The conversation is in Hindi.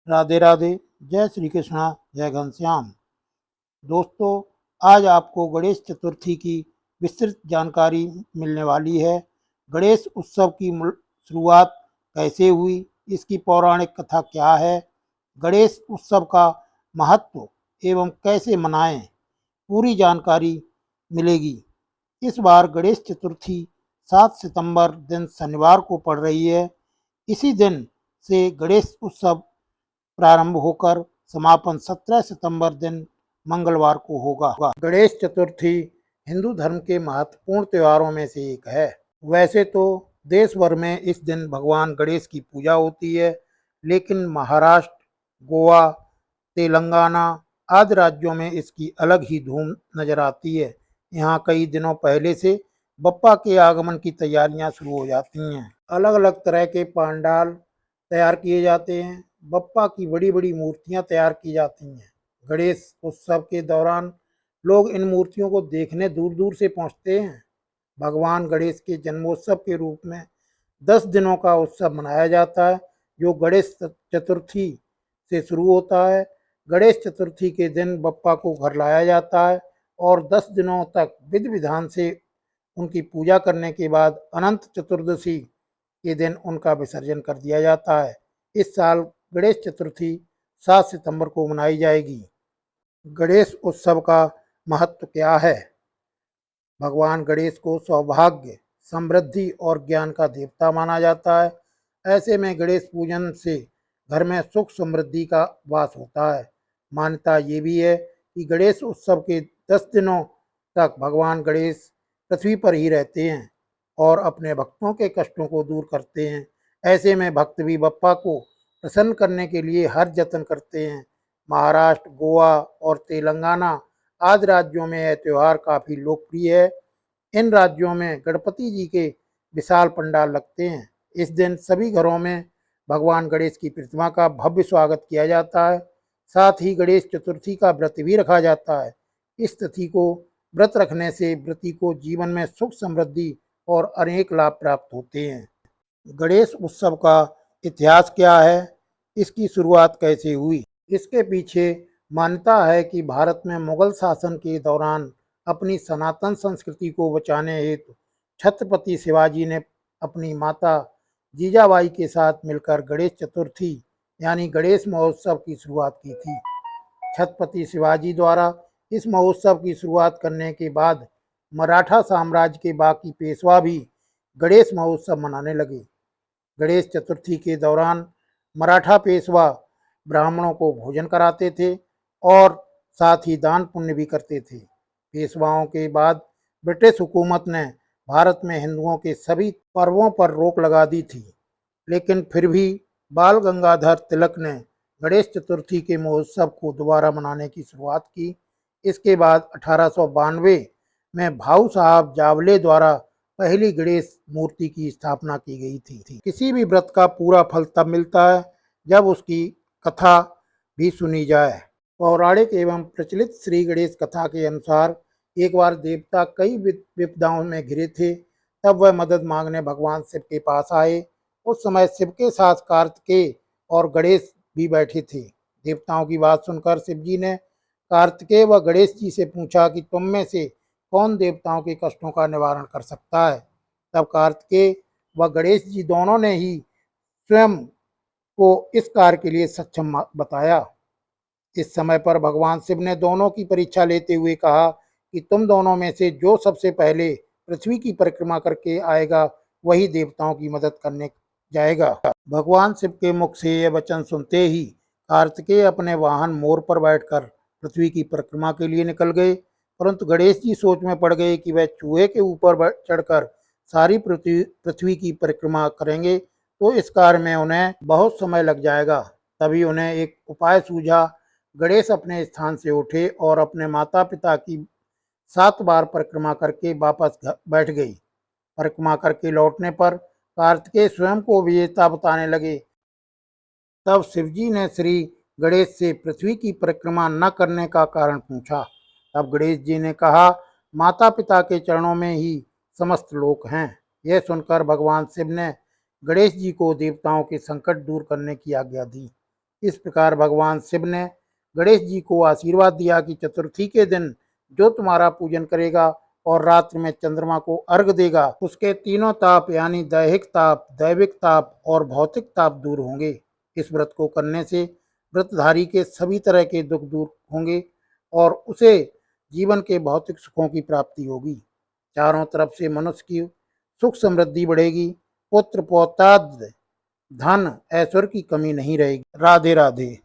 राधे राधे। जय श्री कृष्णा, जय घनश्याम। दोस्तों, आज आपको गणेश चतुर्थी की विस्तृत जानकारी मिलने वाली है। गणेश उत्सव की शुरुआत कैसे हुई, इसकी पौराणिक कथा क्या है, गणेश उत्सव का महत्व एवं कैसे मनाएं, पूरी जानकारी मिलेगी। इस बार गणेश चतुर्थी 7 सितंबर दिन शनिवार को पड़ रही है। इसी दिन से गणेश उत्सव प्रारंभ होकर समापन 17 सितंबर दिन मंगलवार को होगा। गणेश चतुर्थी हिंदू धर्म के महत्वपूर्ण त्योहारों में से एक है। वैसे तो देश भर में इस दिन भगवान गणेश की पूजा होती है, लेकिन महाराष्ट्र, गोवा, तेलंगाना आदि राज्यों में इसकी अलग ही धूम नजर आती है। यहाँ कई दिनों पहले से बप्पा के आगमन की तैयारियां शुरू हो जाती हैं। अलग अलग तरह के पंडाल तैयार किए जाते हैं। बप्पा की बड़ी बड़ी मूर्तियां तैयार की जाती हैं। गणेश उत्सव के दौरान लोग इन मूर्तियों को देखने दूर दूर से पहुंचते हैं। भगवान गणेश के जन्मोत्सव के रूप में 10 दिनों का उत्सव मनाया जाता है, जो गणेश चतुर्थी से शुरू होता है। गणेश चतुर्थी के दिन बप्पा को घर लाया जाता है और 10 दिनों तक विधि विधान से उनकी पूजा करने के बाद अनंत चतुर्दशी के दिन उनका विसर्जन कर दिया जाता है। इस साल गणेश चतुर्थी 7 सितंबर को मनाई जाएगी। गणेश उत्सव का महत्व क्या है? भगवान गणेश को सौभाग्य, समृद्धि और ज्ञान का देवता माना जाता है। ऐसे में गणेश पूजन से घर में सुख समृद्धि का वास होता है। मान्यता ये भी है कि गणेश उत्सव के 10 दिनों तक भगवान गणेश पृथ्वी पर ही रहते हैं और अपने भक्तों के कष्टों को दूर करते हैं। ऐसे में भक्त भी बप्पा को प्रसन्न करने के लिए हर जतन करते हैं। महाराष्ट्र, गोवा और तेलंगाना आदि राज्यों में यह त्यौहार काफ़ी लोकप्रिय है। इन राज्यों में गणपति जी के विशाल पंडाल लगते हैं। इस दिन सभी घरों में भगवान गणेश की प्रतिमा का भव्य स्वागत किया जाता है। साथ ही गणेश चतुर्थी का व्रत भी रखा जाता है। इस तिथि को व्रत रखने से व्रती को जीवन में सुख समृद्धि और अनेक लाभ प्राप्त होते हैं। गणेश उत्सव का इतिहास क्या है? इसकी शुरुआत कैसे हुई? इसके पीछे मान्यता है कि भारत में मुगल शासन के दौरान अपनी सनातन संस्कृति को बचाने हेतु छत्रपति शिवाजी ने अपनी माता जीजाबाई के साथ मिलकर गणेश चतुर्थी यानी गणेश महोत्सव की शुरुआत की थी। छत्रपति शिवाजी द्वारा इस महोत्सव की शुरुआत करने के बाद मराठा साम्राज्य के बाकी पेशवा भी गणेश महोत्सव मनाने लगे। गणेश चतुर्थी के दौरान मराठा पेशवा ब्राह्मणों को भोजन कराते थे और साथ ही दान पुण्य भी करते थे। पेशवाओं के बाद ब्रिटिश हुकूमत ने भारत में हिंदुओं के सभी पर्वों पर रोक लगा दी थी, लेकिन फिर भी बाल गंगाधर तिलक ने गणेश चतुर्थी के महोत्सव को दोबारा मनाने की शुरुआत की। इसके बाद 1892 में भाऊ साहब जावले द्वारा पहली गणेश मूर्ति की स्थापना की गई थी। किसी भी व्रत का पूरा फल तब मिलता है जब उसकी कथा भी सुनी जाए। पौराणिक एवं प्रचलित श्री गणेश कथा के अनुसार एक बार देवता कई विपदाओं में घिरे थे। तब वह मदद मांगने भगवान शिव के पास आए। उस समय शिव के साथ कार्तिकेय और गणेश भी बैठे थे। देवताओं की बात सुनकर शिव जी ने कार्तिकेय व गणेश जी से पूछा कि तुम में से कौन देवताओं के कष्टों का निवारण कर सकता है। तब कार्तिकेय व गणेश जी दोनों ने ही स्वयं को इस कार्य के लिए सक्षम बताया। इस समय पर भगवान शिव ने दोनों की परीक्षा लेते हुए कहा कि तुम दोनों में से जो सबसे पहले पृथ्वी की परिक्रमा करके आएगा वही देवताओं की मदद करने जाएगा। भगवान शिव के मुख से यह वचन सुनते ही कार्तिकेय अपने वाहन मोर पर बैठकर पृथ्वी की परिक्रमा के लिए निकल गए, परंतु गणेश जी सोच में पड़ गए कि वह चूहे के ऊपर चढ़कर सारी पृथ्वी की परिक्रमा करेंगे तो इस कार्य में उन्हें बहुत समय लग जाएगा। तभी उन्हें एक उपाय सूझा। गणेश अपने स्थान से उठे और अपने माता पिता की 7 बार परिक्रमा करके वापस बैठ गई। परिक्रमा करके लौटने पर कार्तिकेय स्वयं को विजेता बताने लगे। तब शिवजी ने श्री गणेश से पृथ्वी की परिक्रमा न करने का कारण पूछा। तब गणेश जी ने कहा, माता पिता के चरणों में ही समस्त लोक हैं। यह सुनकर भगवान शिव ने गणेश जी को देवताओं के संकट दूर करने की आज्ञा दी। इस प्रकार भगवान शिव ने गणेश जी को आशीर्वाद दिया कि चतुर्थी के दिन जो तुम्हारा पूजन करेगा और रात्रि में चंद्रमा को अर्घ देगा, उसके तीनों ताप यानी दैहिक ताप, दैविक ताप और भौतिक ताप दूर होंगे। इस व्रत को करने से व्रतधारी के सभी तरह के दुख दूर होंगे और उसे जीवन के भौतिक सुखों की प्राप्ति होगी। चारों तरफ से मनुष्य की सुख समृद्धि बढ़ेगी, पुत्र पौत्राद, धन ऐश्वर्य की कमी नहीं रहेगी। राधे राधे।